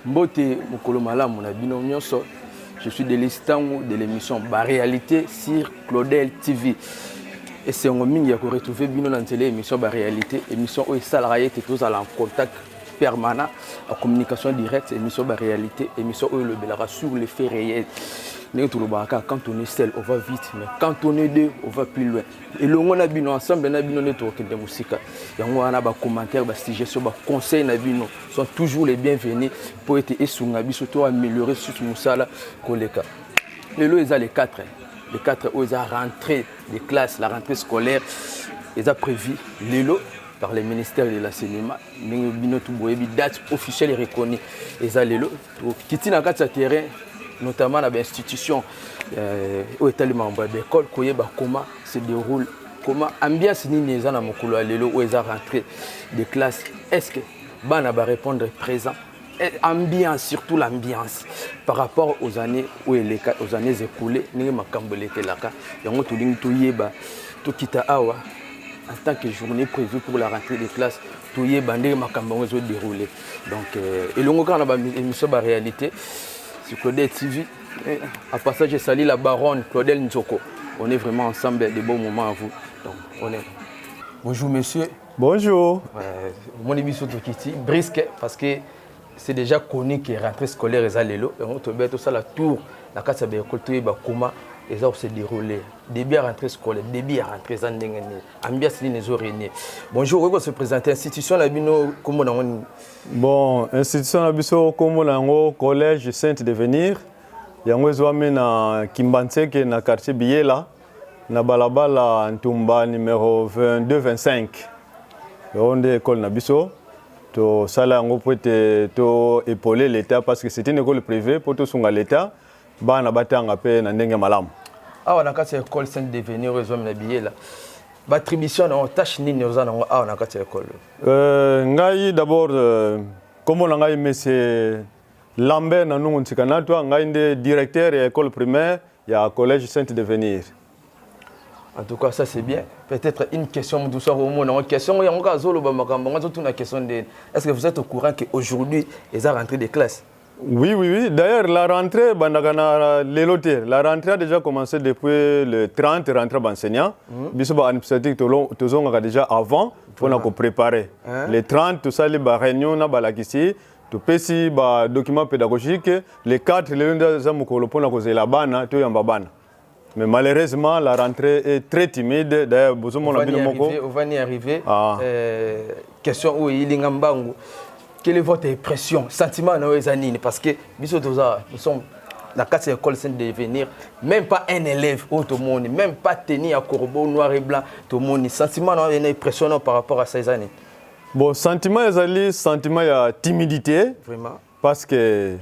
Mbote mokolo malamu na bino nyonso. Je suis de l'instant de l'émission Réalité sur Claudel TV. Et c'est un mingi qui retrouver bino dans télé émission Réalité, émission où salarié était tous en contact permanent, en communication directe, émission Réalité, émission où le belara sur les faits réels. Quand on est seul, on va vite, mais quand on est deux, on va plus loin. Et le on a bino ensemble, on a bino network de musique. Et on a des commentaires, des suggestions, des conseils na bino sont toujours les bienvenus pour être essungabi surtout améliorer sur tout ça koleka. Les lois ils ont les quatre où ils ont rentré des classes, la rentrée scolaire, ils ont prévu les lots par le ministère de l'enseignement, mais bino tout boye date officielle reconnue. Ils ont les lots qui tient à quatre terrain. Notamment dans l'institution où est le membre de l'école, comment se déroule, comment l'ambiance n'est pas dans mon couloir, où ils ont rentré des classes. Est-ce que Bana va répondre présent? Ambiance, surtout l'ambiance, par rapport aux années où aux années écoulées, nous avons en tant que journée prévue pour la rentrée des classes, tout y est bandé déroulé. Donc, et l'on a une émission de réalité. Claudel TV, à passage, je salue la baronne Claudel Nzoko. On est vraiment ensemble, des bons moments à vous. Donc, on est. Bonjour monsieur. Bonjour. Mon émission est brisque parce que c'est déjà connu que la rentrée scolaire est à l'élo. On a tout ça la tour, la case de l'école, comment les heures se déroulent. Début à rentrée scolaire, début à rentrée zandengé. Ambiance les oreilles. Bonjour, on va se présenter. Institution la bino comment on. Bon, institution la biso comme nango collège Sainte Devenir. Yango zwami na Kimbanseke na quartier Biela na balabala Ntumba numéro 22-25. On est école na biso. To sala yango pour to épauler l'état parce que c'est une école privée pour tout sunga l'état. Bana batanga pe na ndenge malamu. Ah on a quatre école Sainte Devenir zwami na Biela. L'attribution de tâche nini aux années à la école. Ngai d'abord comme on a monsieur Lambert na nous ntikana toi ngai directeur de l'école primaire il y a collège Sainte Devenir. En tout cas ça c'est bien. Peut-être une question de ça au monde une question il y a encore zolo ba makambo ngazo une question de est-ce que vous êtes au courant que aujourd'hui ils ont rentré des classes? Oui. D'ailleurs, la rentrée, la rentrée a déjà commencé depuis le 30, rentrée d'enseignants. Bisoba administratif, tout déjà avant, pour nous préparer. Les 30, tout ça, les réunions, les documents pédagogiques, les 4, les mais malheureusement, la rentrée est très timide. D'ailleurs, on va y arriver. Question où il y a quelle est votre impression, sentiment dans les années? Parce que nous sommes la classe école Sainte Devenir, même pas un élève, tout le monde, même pas tenir à corbeau noir et blanc, tout le monde. Sentiment impressionnant par rapport à ces années. Bon, sentiment il y a timidité. Vraiment. Parce que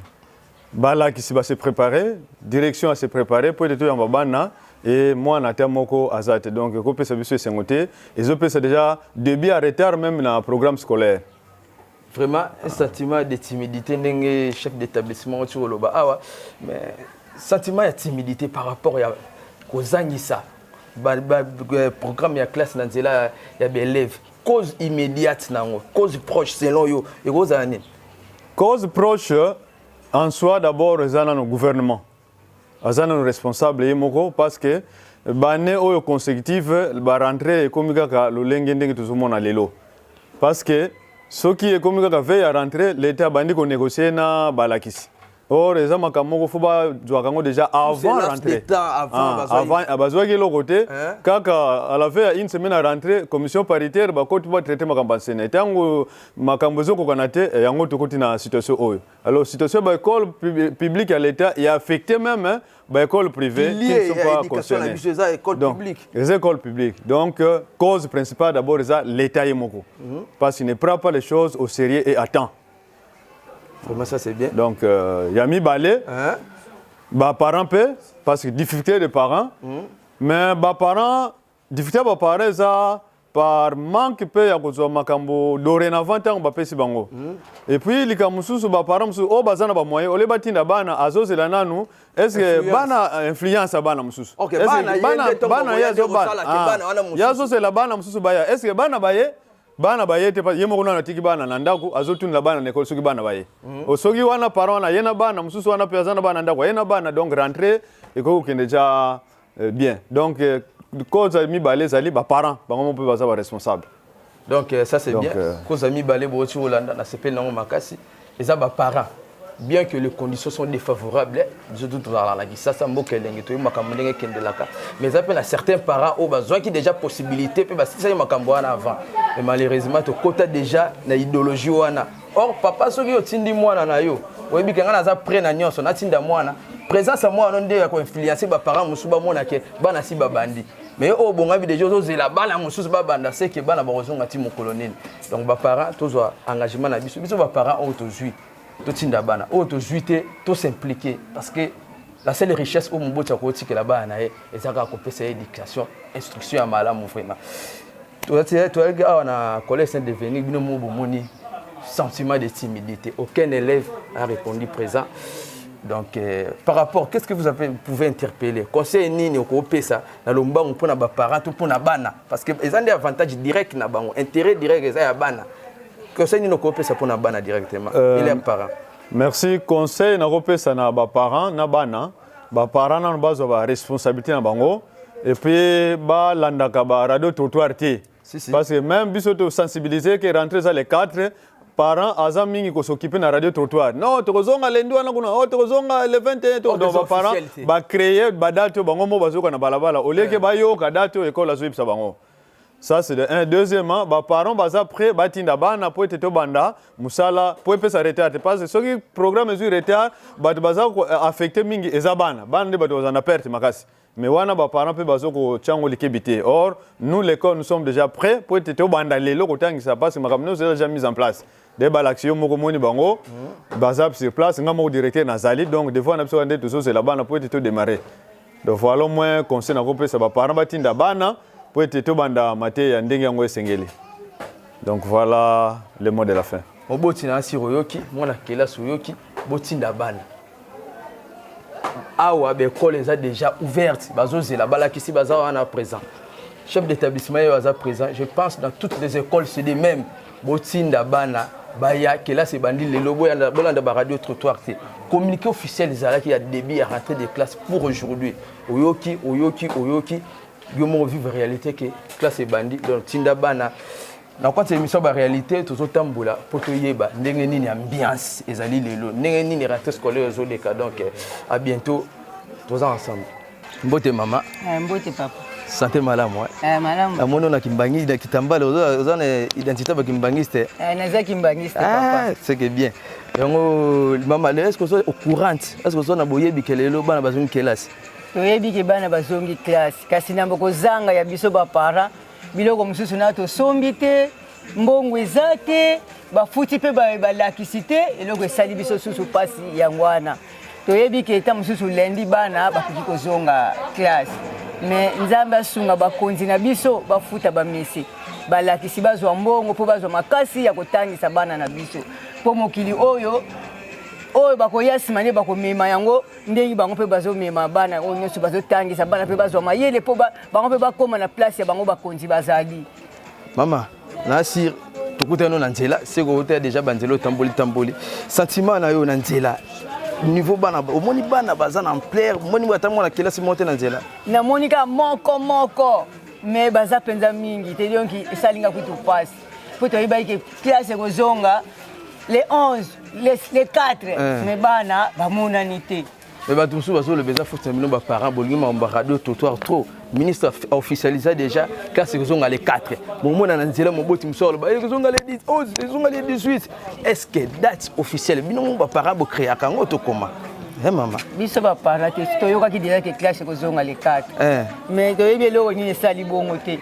Bala qui va se préparer, direction à se préparer pour être en babana. Et moi, je suis azate. Donc, je peux se et je peux déjà début à retard même dans le programme scolaire. Vraiment, un sentiment de timidité, chef d'établissement, mais sentiment de timidité par rapport aux Anissa, le programme de la classe, il y a des élèves. Cause immédiate, cause proche selon vous, et vos années. Cause proche, en soi, d'abord, c'est le gouvernement. C'est le responsable, parce que l'année consécutive, la rentrée est comme le parce que ce qui est comme ça veille à rentrer, l'État a bandit qu'on négocie na balakis. Or, les hommes qui déjà avant rentrer. Avant, à besoin de l'autre côté, quand à la veille une semaine à rentrer, commission paritaire, bah quand tu vas traiter ma campagne sénat, tango ma campagne kokanate, et yango to continue situation oyo. Alors situation bah école publique à l'État est affecté même bah école privée qui ne sont pas concernées. Donc les écoles publiques. Donc cause principale d'abord c'est l'État yemoko, parce qu'il ne prend pas les choses au sérieux et à temps. Vraiment ça c'est bien. Donc il y a mis balai, bah parents paient parce que difficulté des parents, mais bah parents difficulté des parents ça par manque paye à cause de makambo dorénavant tant bah pesi bango. Et puis les kamusu bah parents musu oh bazana bah moyen ole batinda bana azo c'est la nanu est-ce que bana influence à bana musu? Ok bana yazo bana yazo c'est la bana musu baya est-ce que bana baye bana baye te ye moko na tiki bana na ndako azotunda bana na école soki bana baye osoki wana parent na yena bana mususu wana pe azana bana ndako yena bana donc rentrer eko kende déjà bien donc cause mi balé zali ba parents bango mpe baza ba responsable donc ça c'est bien cause mi balé bo ti Hollande na sepel nango makasi eza ba parents bien que les conditions sont défavorables, je doute dans la ça ça mboka elenge to makambo ndenge kendelaka mais ça peut na certains parents au besoin qui déjà possibilité peut si ça makambo wana avant mais malheureusement to kota déjà na idéologie wana or papa soki otindi mwana na yo oyebi kenga na za près na nyonso na tinda mwana présence à moi nde ya ko influencer ba parents musuba mona ke bana si babandi mais au bon avis déjà ozela bana mususu babanda c'est que bana ba kozonga ti mokolo nini donc ba parents tozwa engagement na biso ba parents o tozui tout tinda bana o to juité to s'impliquer parce que la seule richesse au mbocha ko tiki la bana ezaka ko pesa éducation instruction à malamu vraiment to ga na collège Saint devenir bino mo bomoni sentiment de timidité aucun élève a répondu présent donc par rapport qu'est-ce que vous pouvez interpeller conseil nini ko pesa na lombango pona ba parents to pona bana parce que ils ont des avantages directs na bango intérêt direct eza ya bana conseil ni ko pesa pona bana directement et les parents merci conseil na ko pesa na ba parents na bana ba parents na bazo ba responsabilité na bango et puis ba landaka ba radio trottoir ti parce que même biso to sensibiliser que rentrer ça les 4 parents azam mingi ko s'occuper na radio trottoir non to kozonga lendi wana kuna to kozonga le 21 to donc ba parents ba créer ba date bango mo bazoka na balabala au lieu que ba yo ka date école azo yipsa bango. Ça c'est de un. Deuxièmement, les parents baza prêt batinda bana pour être banda musala pour faire ça retard parce que ce qui programme est retard baza affecté mingi ezabana bana de baza na perte makasi mais wana ba parents pe bazo ko chango likebité or nous l'école nous sommes déjà prêts pour être banda lelo ko tangi ça passe makam nous déjà mis en place des balaction moko moni bango baza sur place ngamo directeur nazali donc des fois on a besoin de tout ça là bana pour être démarrer donc voilà au moins conseil na ko pesa ba parents batinda bana pour être tout banda maté ya ndenge yango esengeli. Donc voilà le mot de la fin. Oboti na siroyoki mona kela suyoki botinda bana. Awa be école est déjà ouverte bazo zela bala kisi baza wana présent. Chef d'établissement est présent. Je pense dans toutes les écoles c'est les mêmes botinda bana baya kela c'est bandi le lobo ya bolanda ba radio trottoir té. Communiqué officiel zala qui a débit à rentrer des classes pour aujourd'hui. Oyoki Yomo vivre réalité que classe bandi donc tinda bana na kwa émission ba réalité tozotambola poto yeba ndenge nini ambiance ezali lelo ndenge nini rentrée scolaire zo deka donc à bientôt tous ensemble mbote mama mbote papa santé malamu malamu amono na kimbangi na kitambala ozana identité ba kimbangiste naza kimbangiste papa c'est que bien yango mama est-ce que vous au courant est-ce que vous na boyebi kelelo bana bazuni kelasi toyebi ke bana bazongi classe kasi na bokozanga ya biso ba para biloko mususu na to sombi te mbongo ezate bafuti pe ba lakisite eloko esali biso susu pasi yangwana toyebi ke eta mususu lendi bana bakuki kozonga classe mais nzambe asunga bakonzi na biso bafuta ba mesi balakisi bazwa mbongo po bazwa makasi ya kotangisa bana na biso po mokili oyo bakoya simane bakomema yango ndenge bango pe bazomema bana oyo nyonso bazotangisa bana pe bazwa mayele po bango pe bakoma na place ya bango bakonzi bazali mama nasir tokutano na nzela seko hotel déjà banzelo tamboli sentiment na yo na nzela niveau bana omoni bana bazana en plaire moni batamona na classe monter na nzela na monika moko mais baza penza mingi te donc esalinga kutu passe po to iba ke classe kozonga les 11, les 4, mais bana bamona nité. Mais bah tout ça le besoin faut terminer par parents bolima on radio trottoir trop. Ministre a officialisé déjà classe ils ont les 4. Bon moi na nzela mo boti msolo ba ils ont les 10, 11, ils ont les 18. Est-ce que date officielle bino ba parents bo créer kango to comment? Maman. Biso ba parents to yoka ki déjà que classe ils ont les 4. Mais to yebe lo ni sali bongo te.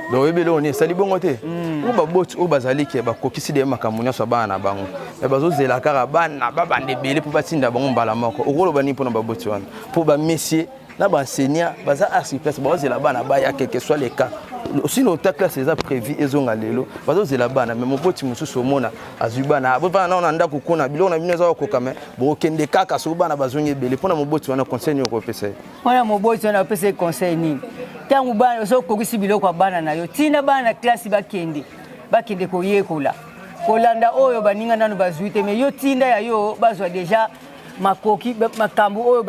Donc ebele on est sali bongo te ou ba bot ou bazali ke ba kokisi de makamunya so bana bango e bazo zela kara bana baba ndebele pour batinda bango mbala moko okolo bani pona ba bot wana pour ba messieurs na ba enseignant baza assis place bazo zela bana ba ya quel que soit les cas sinon ta classe est prévu ezonga lelo bazo zela bana mais mon boti mususu mona azubana bo bana na ndako kuna bilo na binoza ko kama bo kende kaka so bana bazonye ebele pona mon boti wana conseil ko pesa wana mon boti wana pesa conseil ni ntango bana ozokokisi biloko ya bana na yo tina bana na klasi bakende koyekola kolanda oyo baninga nano bazwi te mais yo tinda ya yo bazwa deja makoki makambo oyo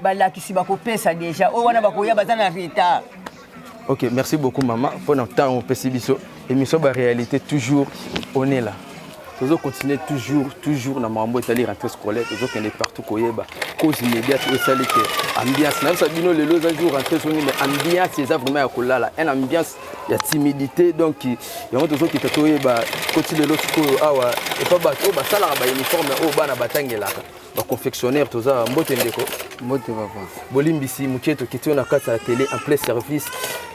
balakisi bakopesa deja oyo wana bakoya baza na retard. Ok, merci beaucoup maman pour notre temps au Pessibiso. Émission de réalité toujours on est là. Nous allons continuer toujours dans ma établie rentrée scolaire. Nous allons aller partout koyeba cause immédiate et ça que ambiance. Nous savons les lois jour rentrée sur mais ambiance c'est ça vraiment à kolala. Une ambiance il y a timidité donc il y a d'autres qui te koyeba côté de l'autre ko awa et pas bato ba sala ba uniforme au bana batangela. Ba confectionnaire tout ça mbote ndeko. Mbote papa. Bolimbisi muketo kiti on a carte à télé en plein service.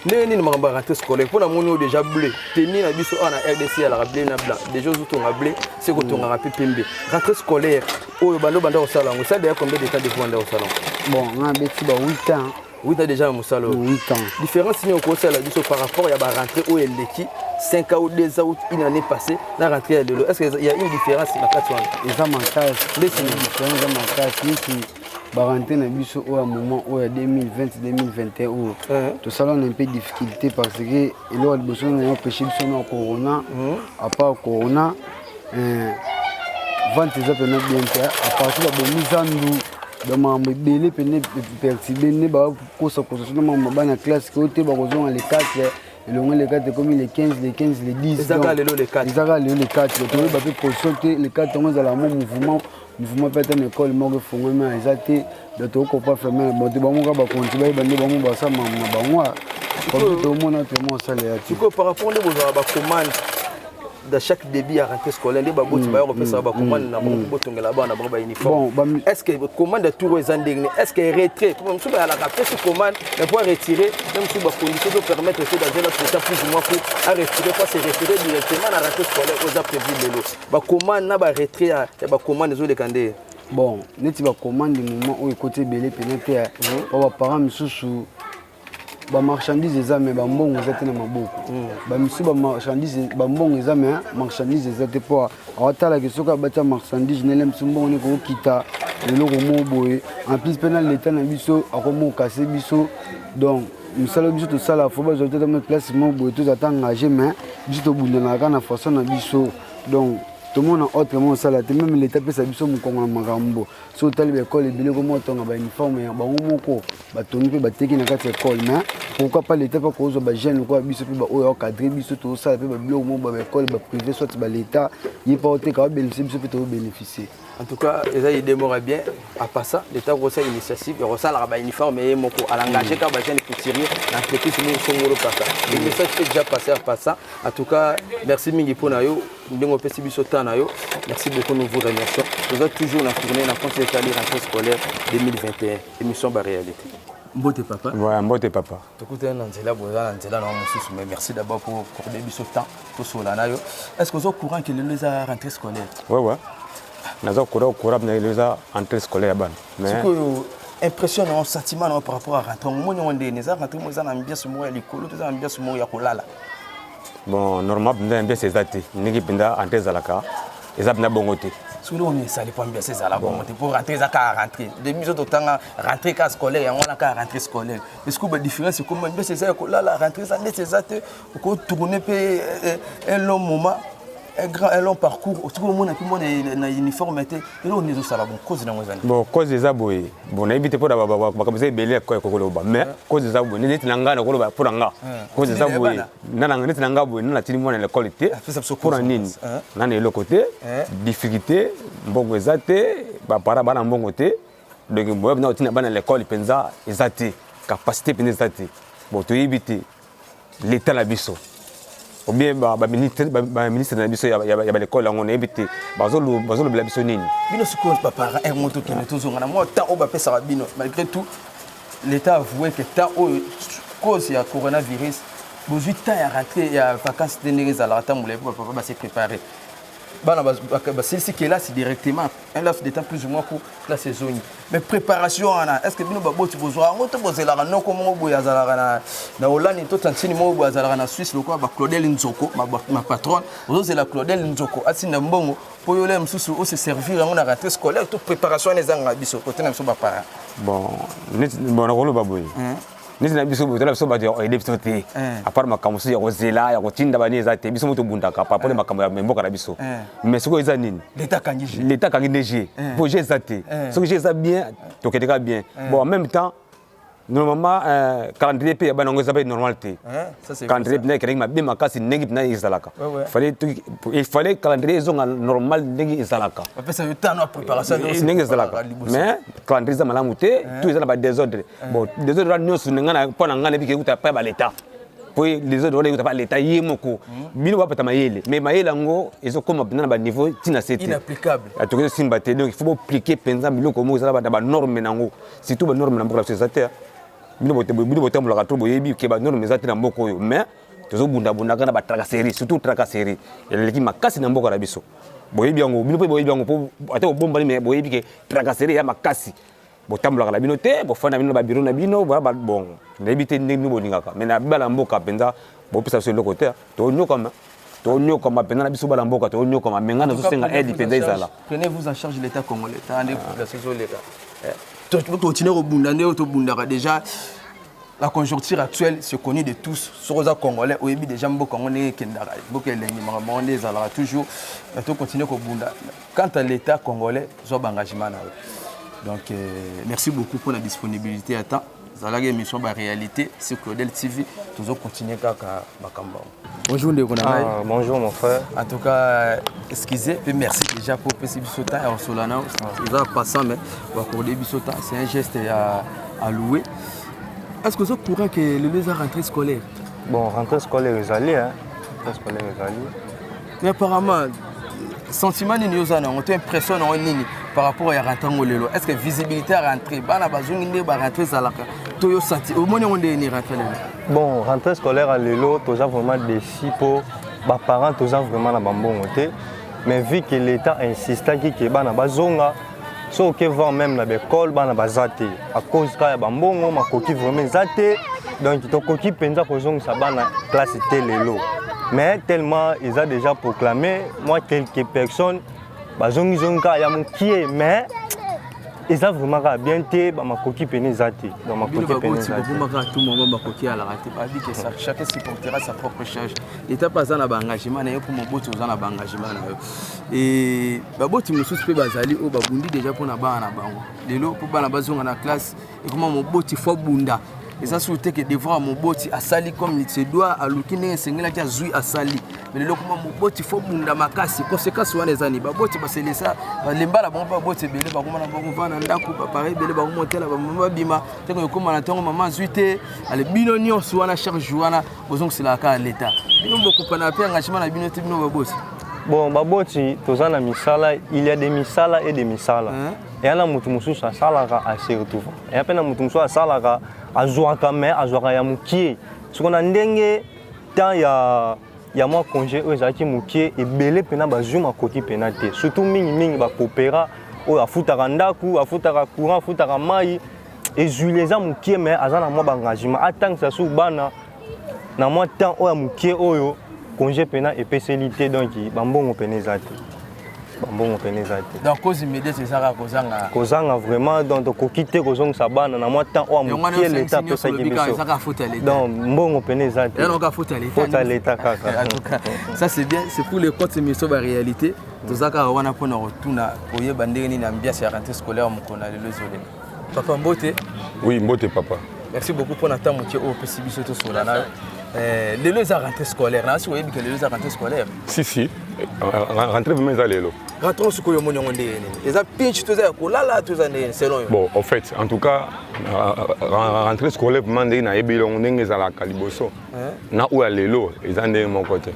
Neni ni mamba rentrée scolaire pour na mono déjà bleu. Teni na biso na RDC à la bleu na blanc. Déjà où ton bleu c'est que ton rappé pembe. Rentrée scolaire au bando banda au salon. Ça d'ailleurs combien de temps de vous au salon? Bon, on a bêti 8 ans. 8 ans déjà au salon. 8 ans. Différence si on conseille la biso par rapport à la rentrée au LDK 5 ans ou 2 ans une année passée la rentrée à l'eau. Est-ce qu'il y a une différence dans la classe? Les amateurs, les différents baranté na biso au moment où 2020-2021 où tout ça on a un peu de difficulté parce que il y a besoin de pêcher sur corona à part corona vente des appels bien à partir de mise en nous dans ma belle peine percibé ne ba ko sa ko so na ma na classe ko te ba ko zo les 4 et les 4 comme les 15 les 10 les aga les 4 les aga les 4 to ba pe position les 4 on a la mouvement peut-être une école moko fongoma ezate dato ko pas fermer bon ba mo ba continuer ba ba mo ba sa ma ba moi comme tout le monde ça les tu peux par rapport aux ba commande de chaque début à rentrée scolaire les baboti ba ko pesa ba commande na mo botongela ba na ba uniforme est-ce que commande de tour aux endegné est-ce que retrait comme ça ba la capter ce commande mais pour retirer même si ba condition de permettre que dans un autre état plus ou moins pour à retirer pas se retirer directement à la rentrée scolaire aux a prévu de l'eau ba commande na ba retrait ba commande zo de kandé bon neti ba commande du moment où côté belé pénétrer ba parents misusu ba marchandise ezame ba mbongo ezate na maboko ba misu ba marchandise ba mbongo ezame marchandise ezate po awatala ke soka bata marchandise ne lem mbongo ne ko kita leloko mo boye en plus penal l'état na biso akomo casser biso donc misala biso to sala fo ba zote dans place mo boye to zata engagé mais biso to bundana kana façon na biso donc tout le monde a autrement ça là même l'état peut ça biso mukongo na makambo so tali école ebile ko motonga ba uniforme ya bango moko ba tongi pe ba teki na kati école mais pourquoi pas l'état pas ko zo ba jeune ko biso pe ba o cadrer biso to ça pe ba biloko mo ba école ba privé soit ba l'état y pas autre ka bénéficier biso pe to bénéficier. En tout cas, les gens démarrent bien. À part ça, l'État reçoit une initiative, il reçoit la uniforme et moko à l'engager quand les gens pour tirer l'entreprise nous sont au passage. Le message est déjà passé à passant. En tout cas, merci mingi pour nayo, ndongo pesi biso ta nayo. Merci beaucoup nous vous remercions. Vous êtes toujours la tournée dans le conseil d'état rentrée scolaire 2021, émission de réalité. Mbote papa. Ouais, mbote papa. Écoutez, merci d'abord pour accorder biso temps pour cela nayo. Est-ce que vous êtes au courant que les a rentrée scolaire? Ouais. Nazo courant na les entrée scolaire ban. Mais impression un sentiment par rapport à rentrer mo nyonde neza rentrer mo za na ambiance mo ya likolo to za ambiance mo ya kolala. Bon normal benda ambiance ezati ningi benda entrée zalaka ezab na bongote. Solo on ça les pas ambiance ezala bongote pour rentrer za ka rentrer. Demi zo to tanga rentrer ka scolaire ya ngona ka rentrer scolaire. Est-ce que la différence c'est comment ambiance za kolala rentrer za nezate ko tourner pe un long moment un long parcours tout le monde a pu mon uniforme était et là on est au salon cause na ngozani bon cause des aboy bon na éviter pour ba kabisa belé ko koloba mais cause des aboy ni tinanga na koloba pour nga cause des aboy nana ngani tinanga boy nana tini mona l'école té pour nini nana le côté difficulté mbongo ezate ba para bana mbongo té donc boy na tina bana l'école penza ezate capacité penza ezate bon to éviter l'état la biso ou bien ministre na biso ya l'école on a évité bazolo la biso nini bino siko papa un moto qui est toujours na moi temps au ba pesa bino malgré tout l'état a avoué que temps au cause ya coronavirus besoin temps ya rentrer ya vacances de nez à la temps moulé papa va se préparer bana celle-ci qui est là c'est directement un laps de temps plus ou moins pour la saison mais préparation est-ce que bino babo tu besoin on te poser la non comment boya zala na Hollande to tantini mo boya zala na Suisse lokwa ba Claudel Nzoko ma patronne vous c'est la Claudel Nzoko asina mbongo pour yo le msusu au se servir on a rentrée scolaire toute préparation les anga biso côté na biso ba para bon na kolo baboy nisi na biso botala biso bato ya biso te à part makambo ya kozela ya kotinda bani eza te biso moto bundaka par rapport à makambo ya mboka na biso mais siko eza nini l'état kangi neige projet eza te soki je eza bien tokendeka bien bon en même temps normalement calendrier pe ya banango eza pe normal te calendrier pena kerengi mabe makasi ndenge pena ezalaka il fallait calendrier ezonga normal ndenge ezalaka apesa yo temps na préparation ndenge ezalaka mais calendrier eza malamu te tout eza na ba désordre bon désordre nyonso ngana pona ngana bike kuta pa ba l'état po les autres kuta pa l'état yemoko bino ba pata mayele mais mayele ngo ezokoma pena na ba niveau tina sete inapplicable atoke simba te donc il faut appliquer penza biloko mo ezala ba norme nango surtout ba norme na mboka c'est ça te bino bote mulaka to boyebi ke ba norme ezate na mboko oyo mais tozo bunda kana ba tracasserie surtout tracasserie eleki makasi na mboka na biso boyebi yango bino pe boyebi yango po ata bombali mais boyebi ke tracasserie ya makasi botambulaka na bino te bofana bino ba bureau na bino ba bon ndebite ndenge boningaka mais na bala mboka penza bopesa so loko te to nyoka mapena na biso bala mboka to nyoka mamenga na zo senga aide penza izala prenez-vous en charge l'état congolais tandis que la saison l'état continuer au Bundane, au Bundara. Déjà, la conjoncture actuelle se connaît de tous. Sur les Congolais, au début, déjà, beaucoup Congolais qui sont toujours. Mais tout continue au Bundara. Quant à l'État congolais, ils ont un engagement. Donc, merci beaucoup pour la disponibilité à temps. Vous avez une émission de réalité sur Claudel TV. Toujours continuer à Makamba. Bonjour, bonjour mon frère. En tout cas, excusez, et merci déjà pour passer ce temps à Solana. Vous avez passé, mais pour accorder ce temps, c'est un geste à louer. Est-ce que vous êtes au courant que les rentrée scolaire? Bon, rentrée scolaire est allée, hein. Rentrée scolaire est allée. Mais apparemment, sentiment de nous on a impression par rapport à la rentrée molelo. Est-ce que visibilité à rentrer, bana bazungi ne ba rentrer zalaka. Toyo senti au moins on est ni rentrer. Bon, rentrée scolaire à l'élo, tous vraiment déçu pour ba parents tous vraiment na bambongo te. Mais vu que l'État insiste que bana bazonga so que va même na l'école bana bazate à cause ka bambongo makoki vraiment zate donc to koki penza ko zonga sa bana classe te l'élo. Mais tellement ils ont déjà proclamé moi quelques personnes bazongi zonga ya mukie mais ils ont vraiment bien été ma coquille pénézate dans ma coquille pénézate. Tout le monde ma coquille à la raté pas dit que ça chacun supportera sa propre charge. L'état pas dans l'engagement et pour mon bout dans l'engagement et babo tu me soucies bazali au babundi déjà pour na ba na bango. Lelo pour ba na bazonga na classe et comment mon bout il faut bunda. Et ça souhaité que devoir mon boti à sali comme il se doit à l'ukine sengela qui a zui à sali mais le comment mon boti faut bunda makasi conséquence wana ezani ba boti ba c'est ça lemba la bon ba boti belé ba kuma na bon vana ndako ba pareil belé ba monter la ba mama bima te ko kuma na tongo mama zuité ale bino nyonso wana charge wana bozong c'est la ka l'état bino beaucoup pana pe engagement na bino te bino ba boti bon ba boti tozana misala il y a des misala et des misala et ana mutu mususu asalaka a se retrouver et apena mutu mususu asalaka azwaka mais azwaka ya mukie ce qu'on a ndenge tant ya moi congé aux aki mukie et belé pena bazuma koti penate surtout mingi ba coopéra o afutaka ndaku afutaka courant afutaka mai et juleza mukie mais azana moi ba engagement attend ça sou bana na moi temps o ya mukie oyo congé pena et spécialité donc bambongo penezate bambongo penezate donc cause immédiate c'est ça kozanga vraiment donc kokite kozonga sabana na moi temps o mukie l'état peut ça qui biso donc mbongo penezate et on va foutre l'état kaka en tout cas ça c'est bien c'est pour les comptes émission ba réalité tozaka wana pona retourna oyeba ndenge ni na ambiance ya rentrée scolaire mukona lelo zolé papa Mbote oui Mbote papa merci beaucoup pour notre temps moutier au PCB surtout sur la lelo za rentrée scolaire na si oyebi que lelo za rentrée scolaire si rentrée vraiment za lelo rentrons ce que yo monyo ndé les a pitch tout ça ko lala tout ça selon bon en fait en tout cas rentrée scolaire vraiment ndé na yebi longo ndenge za la kaliboso na ou lelo ezande mon côté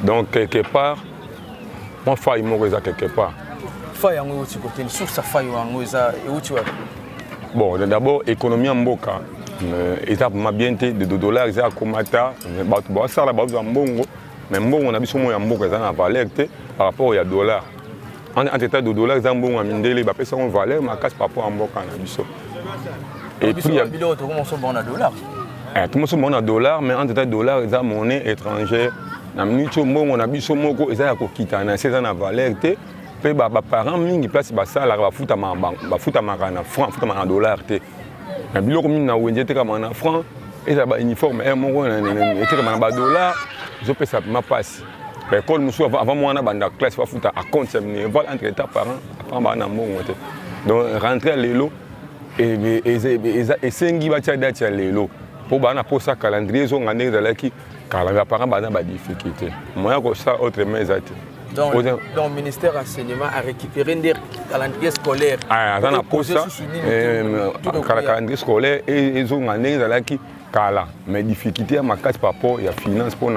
donc quelque part moi faille mo za quelque part faille yango uti côté sur sa faille yango za uti wa bon d'abord économie en mboka étape ma bien de dollars ils a komata ba ça là ba mbongo mais mbongo on a biso mo ya mboka za na valeur par rapport à dollar en état de dollars za mbongo mindele ba pesa on valeur ma casse par rapport à mboka na biso et puis il y a biloko to comment so bon na dollar tout le monde bon na dollar mais en état de dollars za monnaie étrangère na minute mbongo na biso moko eza ya kokita na c'est na valeur pe ba parents mingi place ba sala ba futa ma na franc futa ma dollar Mais biloko mingi na wenze etekama na franc eza bauniforme moko etekama na badollar ezopesa pema mpasi baekole mosusu avant mwana banda classe bafuta acompte ya minéval entre état parent apart baa na mbongo te donc rentre ya lelo esengi batia date ya lelo mpo baa na posa calendrier ezonga ndenge ezalaki kala baparent baa na badifficulté moya kosala autrement eza te. Donc, le ministère de l'enseignement a récupéré des calendriers scolaires. Ah, ça n'a pas ça. Le calendrier scolaire et ils ont gagné kala mais difficulté à ma case par rapport à la finance pour les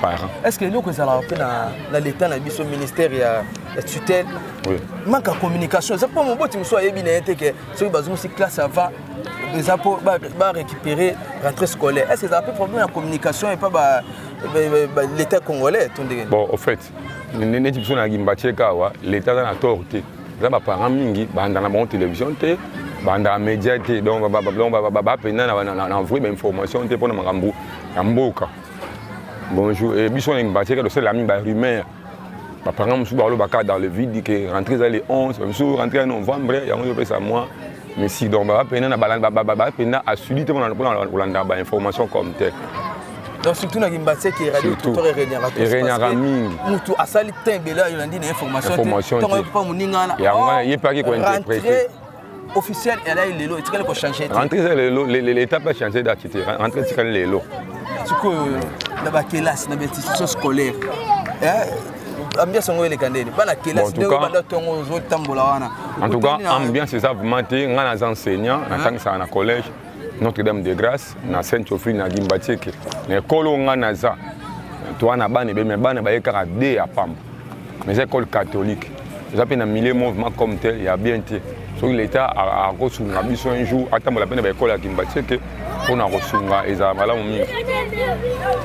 parents. Est-ce que nous que ça fait dans l'état dans le ministère il y a tutelle. Oui. Manque de communication. C'est pas mon bout qui soit bien que ceux qui ont classe avant les apports va récupérer rentrée scolaire. Est-ce que ça a un problème de communication et pas l'état congolais? Bon, au fait. Neti biso na gimbatie kawa l'état na torté za ba parents mingi banda na bon télévision te banda média te donc ba pena na envoyer information te pona makambo ya mboka. Bonjour et biso na gimbatie ka do c'est la mi ba rumeur ba parents musu ba lo baka dans le vide que rentrer za les 11 musu rentrer en novembre ya ngo pesa moi mais si donc ba pena na ba pena a suivi te pona olanda ba information comme tel. Donc surtout dans Gimbatie qui est radio tuteur et Renyarami. Mutu asali tembela yolandi na information. Tant pas muningana. Ya y pas qui ko interpréter. Officiel elle a lelo et tu ko changer. Rentrer lelo l'étape a changé d'attitude. Rentrer tikale lelo. Tu ko na ba classe na institution scolaire. Ambiance ngo ele kandeni. Ba la classe de ba tongo zo tambola wana. En tout cas, ambiance c'est ça vraiment te ngana enseignants na tangisa na collège. Notre-Dame de Grâce, na Saint-Sophie, na Gimbatie, na école nganaza, toi na bane be me bane ba yekara de à Pamba. Mais école catholique. Ça peut na milieu mouvement comme tel, il y a bien été. So l'état a reçunga biso un jour attendre la peine ba école à Gimbatie que on a reçunga eza mala momi.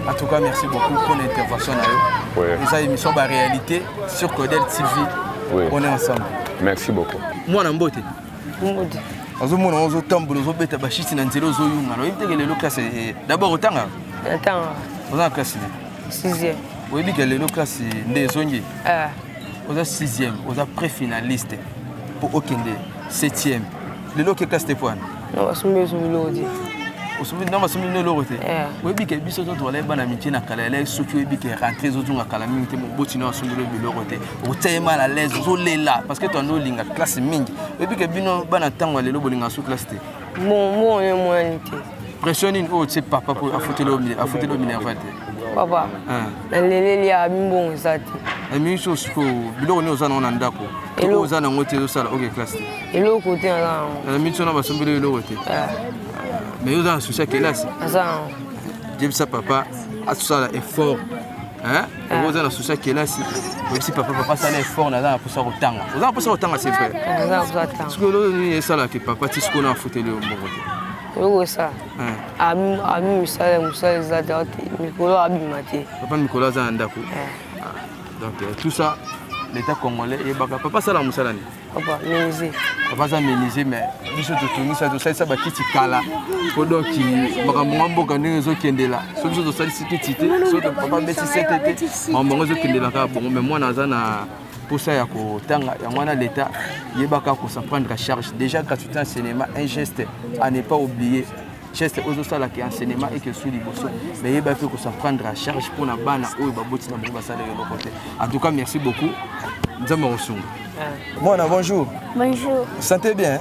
En tout cas, merci beaucoup pour l'intervention na yo. Ouais. Eza émission ba réalité sur Codel TV. Oui. On est ensemble. Merci beaucoup. Moi na mbote. Mbote. Azomona ozotambola ozobeta bashiti na nzela ozoyunga oyebi teke lelo classe d'abord otanga oza classe 6e oyebi ke lelo classe nde ezongi oza 6e oza pré-finaliste po okende 7e lelo ke classe te poana basombi biloko te basombi bino eloko te oyebi ke biso tozwala bana mikie na kala ele soki oyebi ke rentre ezozonga kala mingi te moboti na basombeli biloko te otia mal à l'aise ozolela parce que toanda olinga classe mingi oyebi ke bino bana ntango ya lelo bolinga so classe te bon moyani te pression nini oyo tie papa po afuteli o minerval te papa naleleli ya bimbongo eza te amii so siko biloko nini oza nango na ndako to oza nango te ezosala oke classe te eloko te naza nango amii so na basombeli eloko te mais oza na susi ya kelasi naza nango jebisa papa asala effort oza na susi ya kelasi oyebisi papa asala effort naza na mposa kotanga oza na mposa kotanga c'est vrai naza na mposa kotanga siko eloko nini esalaki papa ti siko na afuteli yo mbongo te eloko esala abi misala eza te mikolo abima te papa mikolo aza na ndako donc tout ça l'état congolais yebaka papa asala mosala nini papa menuisier papa aza menuisier mais biso totungisa tosalisa bakiti kala po donc makambo nga mboka ndenge ezokendela so biso tosalisi kiti te so papa abeti sete te makambo yango ezokendela kaka bongo mais mwana aza na mposa ya kotanga yango wana l'état yebaka kosa prendre charge déjà gratuité enseignement un geste à ne pas oublier geste ozosalaka enseignement eke su liboso mais yeba mpe kosa prendre à charge mpona bana oyo baboti na bango basala eloko te en tout cas merci beaucoup nzambe kosunga mwana bonjour bonjour sentez bien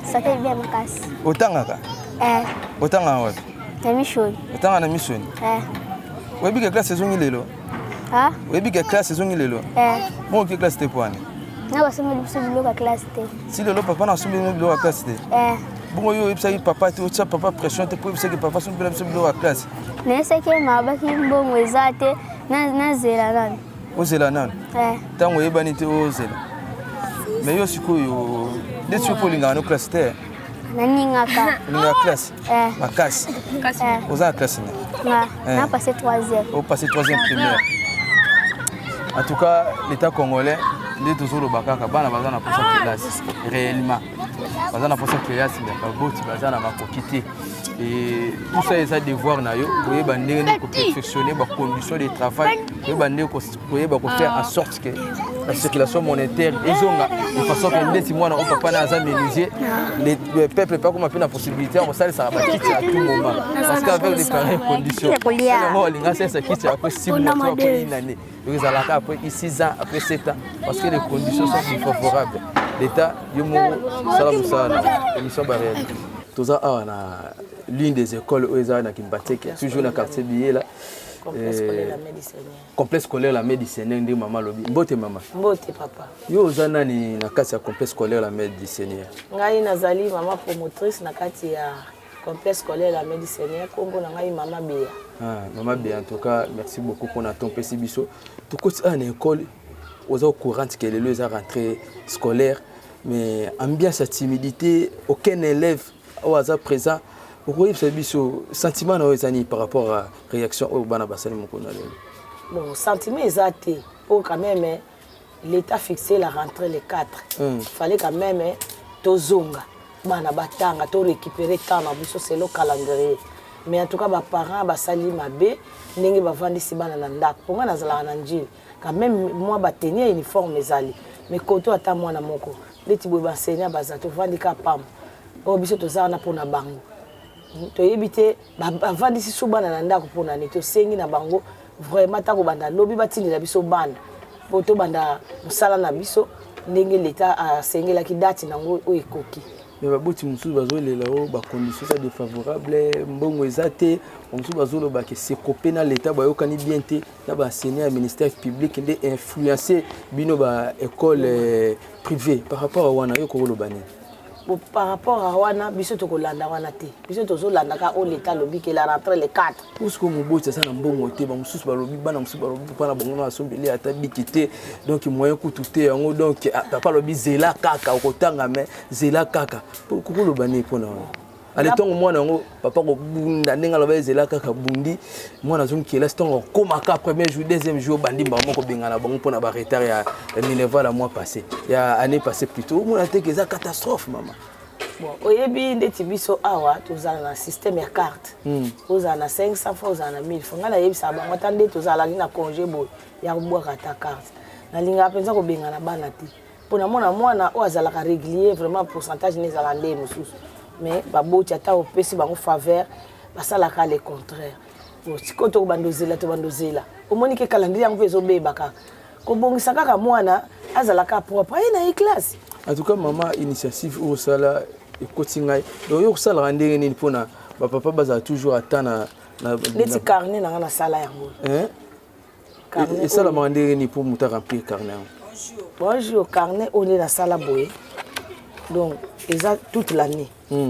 sentez bien makasi otangaka otanga wapi na mission otanga na mission oyebi ke classe ezongi lelo oyebi ke classe ezongi lelo mo ke classe te poani na basomeli biso biloko ya classe te si lelo papa na asomeli biloko ya classe te bongo yo oyebisaki papa te otia papa pression te po oyebisaki papa asomela biso biloko ya classe nayesaki mabaki mbongo eza te nazela nani ozela nani ntango oyebani te ozela mais yo sikoyo nde soki olingaka no classe te naningaka olingaka classe makasi oza na classe na passé 3e opassé 3e primaire en tout cas l'état congolais nde tozoloba kaka bana baza na posa kelasi réellement baza na posa classe baboti baza na makoki te et tout ça eza devoir na yo koyeba ndenge nini perfectionner bacondition de travail koyeba ndenge koyeba kofaire en sorte que la circulation monétaire ezonga de façon que ndeti mwana o papa na aza menuisier le peuple pas comme na possibilité kosalisa bakiti à tout moment parce qu'avec les pareilles conditions yango olinga sesa kiti après 6 mois après une année ezalaka après 6 ans après 7 ans parce que les conditions sont défavorables l'état yo moko sala musala émission réalité toza awa na l'une des écoles où ils ont na Kimbateke toujours dans quartier billet là complexe scolaire la médecine ndi mama lobi mbote mama mbote papa yo ozana ni na kati ya complexe scolaire la médecine ngai nazali mama promotrice na kati ya complexe scolaire la médecine kombo na ngai mama Bea mama Bea en tout cas merci beaucoup pour na ton pesi biso to koti à école aux au courant que les deux rentrée scolaire mais ambiance à timidité aucun élève au hasard présent. Pourquoi c'est biso sentiment na ezani par rapport à réaction au bana basali mokona lelo. Bon, sentiment exacté pour quand même l'état fixé la rentrée les 4. Il fallait quand même tozonga bana batanga to récupérer temps na biso c'est le calendrier. Mais en tout cas ba parents basali mabe ndenge bavandisi bana na ndako. Pour moi nazala na njili quand même moi ba tenir uniforme ezali. Mais koto ata mwana moko leti boy ba enseignant bazato vandika pam. O biso tozana pona bango. Toyebite bavandisi so bana na ndako pona ne to sengi na bango vraiment ta ko banda lobi batindi la biso banda poto banda musala na biso ndenge l'état a sengela ki date nango o ekoki mais baboti mususu bazolela o ba conditions ça défavorable mbongo ezate mususu bazoloba ke c'est copé na l'état bayokani bien te na ba enseignant ministère public nde influencer bino ba école privée par rapport à wana yoko lobani. Par rapport à wana biso to kolanda wana te biso to zolanda ka o l'état lobi ke la rentrée les 4 parce que mon boss ça na mbongo te ba mususu ba lobi bana mususu ba lobi pana bongo na sombeli ata bikité donc moyen kututé yango donc papa lobi zela kaka okotanga mais zela kaka pour ko lobani pona ale tongo mwana yango papa ko bunda ndenga loba zela kaka bundi mwana zum ki la tongo koma ka premier jour deuxième jour bandi ba moko bengana bongo pona ba retard ya Minerva la mois passé ya année passée plutôt mona te que ça catastrophe maman. Bon oyebi ndeti biso awa tozala na système ya carte ozala na 500 francs ozala na 1000 francs ngana yebisa bango tande tozala na congé boy ya kubwaka ta carte na linga penza ko bengana bana te pona mwana o azala ka régulier vraiment pourcentage nezala ndé mususu mais baboti ata opesi bango faveur basala ka le contraire bon sikoto bandozela to bandozela omoni ke calendrier yango ezo bebaka ko bongisa kaka mwana azala ka propre na classe. En tout cas maman initiative au sala et cotinga donc yo sala randenge ni pona ba papa baza toujours atana na leti carnet na sala yango et ça la randenge ni pour muta remplir carnet. Bonjour carnet on est na sala boye donc ça toute l'année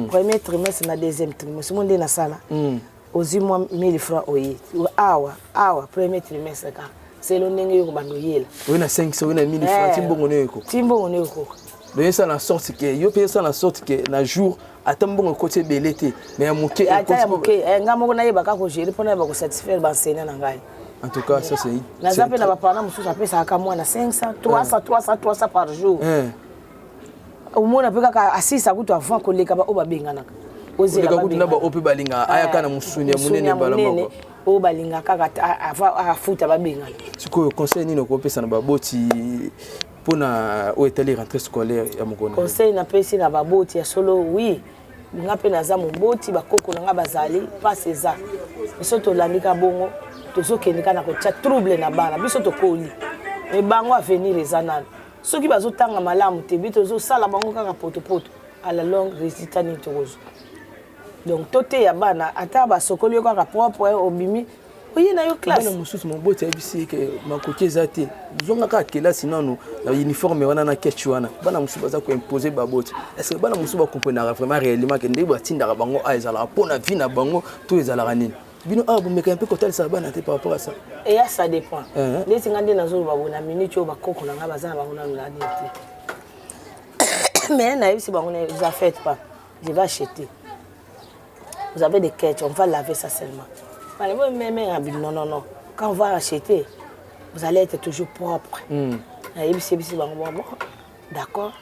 premier trimestre na deuxième trimestre monde na sala ozi moi 1000 francs oye awa premier trimestre ka c'est le ndenge yo bando yela oui na 500 oui na 1000 francs timbongo ne ko donc ça la sorte que yo paye ça la sorte que na jour atambongo côté belete mais ya moké ngamo na yeba ka ko gérer pona ba ko satisfaire ba enseignant na ngai. En tout cas ça c'est na zape na ba parents mususu apesa ka mwana 500 300 par jour au moins pe ka assisa kutu avant ko leka ba o ba bengana ozela kutu na ba ope balinga ayaka na musuni ya munene bala moko o balinga kaka afuta ba bengana siko conseil nino ko pesa na baboti pona o etali rentrée scolaire ya mokona conseil na pesi na baboti ya solo oui nga pe na za moboti bakoko na nga bazali pas eza biso to landika bongo tozokendika na kotia trouble na bana biso to koli mais bango avenir ezana soki bazotanga malamu te bito zosala bango kaka poto à la longue résultat ni tozo donc toté ya bana ata basokoli kaka propre obimi oye na yo classe bana mususu moboti abisi ke makoki ezate zonga ka kelasi nanu na uniforme wana na ketchu wana bana mususu baza ko imposer baboti est-ce que bana mususu ba comprendre vraiment réellement que ndé batinda bango a ezala pona vie na bango to ezala nini bino vous me un peu côté ça bana te par rapport à ça et ça dépend les ngande na zo babona minute yo bakoko na nga bazana bango na lani mais na yebisi bango ne vous faites pas je vais acheter vous avez des quêtes on va laver ça seulement non quand on va acheter vous allez être toujours propre na yebisi bango bon d'accord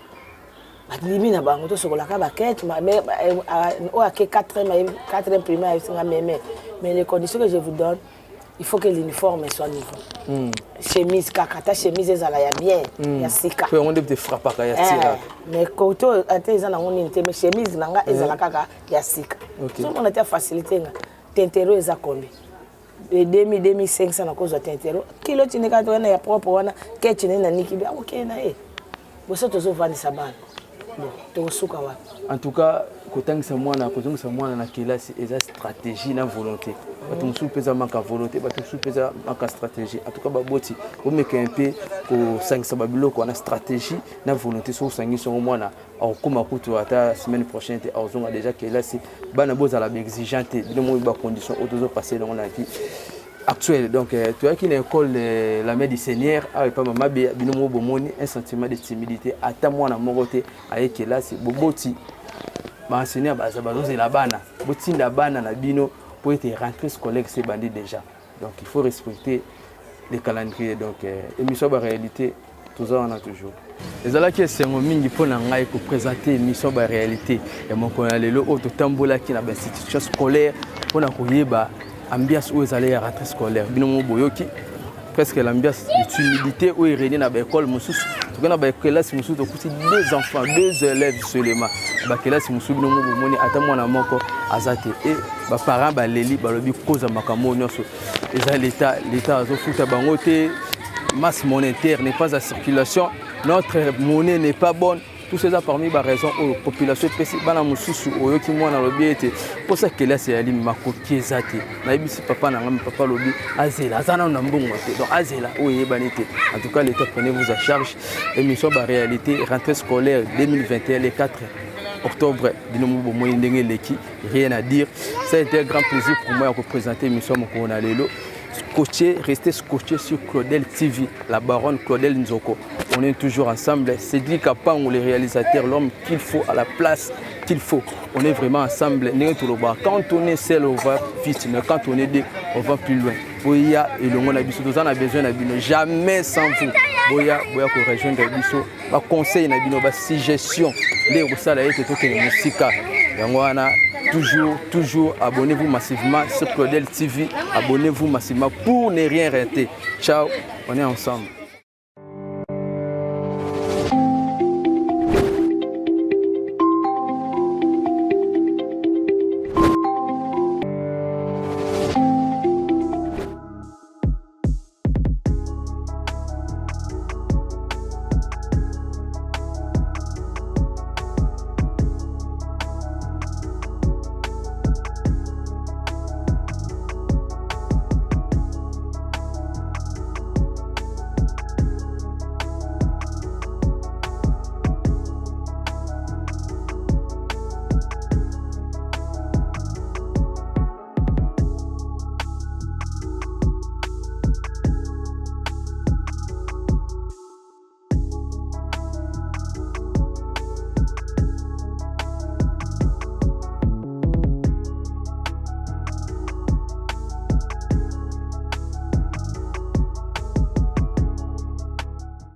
badimi na bango tosokolaka bakete oyo ake 4e primaire ayebisinga mais les conditions que je vous donne il faut que l'uniforme soit niveau chemise kaka ta chemise ezala ya bien ya sika po yango nde te frappaka ya tira mais koto ate eza nango nini te mais chemise nanga ezala kaka ya sika somona te facilité nga tentero eza combien 2500 na kozwa tentero kilo tineka to wana ya propre wana kechi nena nikibi ok na boso tozovandisa bana bon tokosuka wapi en tout cas kozongisa mwana na kelasi eza stratégie na volonté bato mosusu mpe eza maka volonté bato mosusu mpe eza maka stratégie en tout cas baboti bomeka mpe kosangisa babiloko wana stratégie na volonté so osangisi yango mwana akokóma kutu ata semaine prochaine te akozonga déjà kelasi bana bozala baexigent te bino moi bacondition oyo tozopasse nango na vie actuelle. Donc tu as qu'une école la mère du Seigneur avec pas maman bino mo bomoni un sentiment de timidité ata moi na mogote avec kelasi boboti ba enseignant baza bazoze la bana botinda bana na bino pour être rentrée scolaire c'est bandit déjà. Donc il faut respecter les calendriers. Donc émission ba réalité toujours on a toujours ezala ki esengo mingi mpona ngai kopresente émission ba réalité ya mokolo ya lelo oyo totambolaki na bainstitution scolaire mpona koyeba ambiance oyo ezali ya rentrée scolaire bino mo boyoki presque l'ambiance de timidité oyo erenie na baekole mosusu toke na bakelasi mosusu tokuti 2 enfants 2 élèves seulement bakelasi mosusu bino mo bomoni ata mwana moko aza te e baparent baleli balobi koza makambo nyonso eza l'état azofuta bango te masse monétaire n'est pas à circulation, notre monnaie n'est pas bonne. Tout ça parmi les raisons où la population est bana mususu oyo ki mwana lobi ete pour ça que là c'est ali makoki ezate na yebisi papa na ngam papa lobi azela azana na mbongo te donc azela oyo banite en tout cas l'état prenez vous à charge émission ba réalité rentrée scolaire 2021 le 4 octobre binomo bomoyi ndenge leki rien à dire ça a été un grand plaisir pour moi de présenter émission moko na lelo restez scotché sur Claudel TV, la baronne Claudel Nzoko. On est toujours ensemble. Cédric Apang, le réalisateur, l'homme qu'il faut à la place qu'il faut. On est vraiment ensemble. Quand on est seul, on va vite, mais quand on est deux, on va plus loin. Boya et le monde Abisso, nous en avons besoin d'Abino. Jamais sans vous. Boya pour rejoindre Abisso. Ba conseil d'Abino, ba suggestion. Les Roussala et tout les musiques. Yangwana. Toujours, abonnez-vous massivement sur Claudel TV. Abonnez-vous massivement pour ne rien rater. Ciao, on est ensemble.